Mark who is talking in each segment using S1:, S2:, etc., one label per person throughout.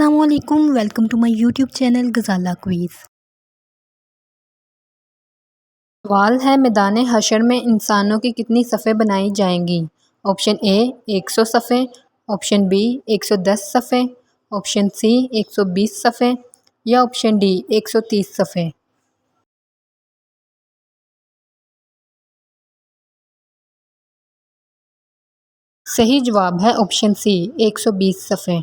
S1: السلام علیکم، welcome to my YouTube channel Ghazala quiz. سوال ہے میدان حشر میں انسانوں کی کتنی صفیں بنائی جائیں گی؟ آپشن اے 100 صفیں، آپشن بی 110 صفیں، آپشن سی 120 صفیں یا آپشن ڈی 130 صفیں۔ صحیح جواب ہے آپشن سی 120 صفیں۔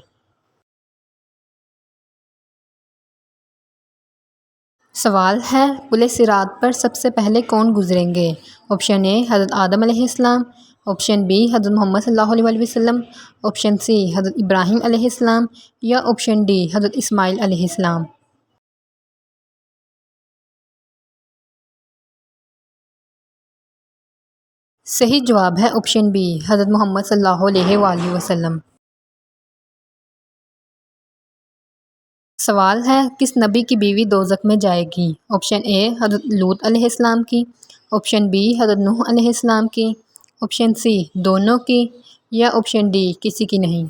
S1: سوال ہے پل صراط پر سب سے پہلے کون گزریں گے؟ آپشن اے حضرت آدم علیہ السلام، آپشن بی حضرت محمد صلی اللہ علیہ وسلم، آپشن سی حضرت ابراہیم علیہ السلام یا آپشن ڈی حضرت اسماعیل علیہ السلام۔ صحیح جواب ہے آپشن بی حضرت محمد صلی اللہ علیہ وآلہ وسلم۔ سوال ہے کس نبی کی بیوی دوزخ میں جائے گی؟ آپشن اے حضرت لوط علیہ السلام کی، آپشن بی حضرت نوح علیہ السلام کی، آپشن سی دونوں کی یا آپشن ڈی کسی کی نہیں۔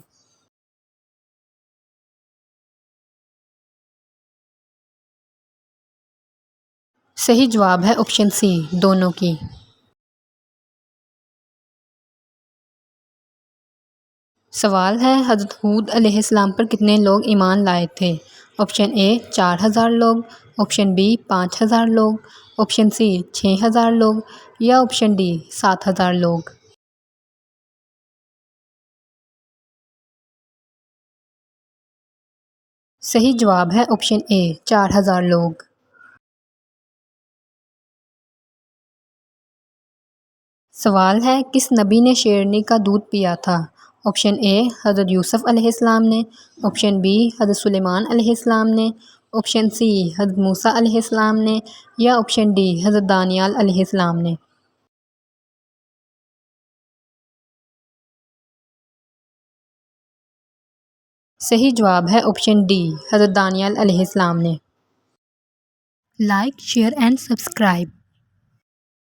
S1: صحیح جواب ہے آپشن سی دونوں کی۔ سوال ہے حضرت ہود علیہ السلام پر کتنے لوگ ایمان لائے تھے؟ آپشن اے 4000 لوگ، آپشن بی 5000 لوگ، آپشن سی 6000 لوگ یا آپشن ڈی 7000 لوگ۔ صحیح جواب ہے آپشن اے 4000 لوگ۔ سوال ہے کس نبی نے شیرنی کا دودھ پیا تھا؟ آپشن اے حضرت یوسف علیہ السلام نے، آپشن بی حضرت سلیمان علیہ السلام نے، آپشن سی حضرت موسیٰ علیہ السلام نے یا آپشن ڈی حضرت دانیال علیہ السلام نے۔ صحیح جواب ہے آپشن ڈی حضرت دانیال علیہ السلام نے۔ Like, share and subscribe.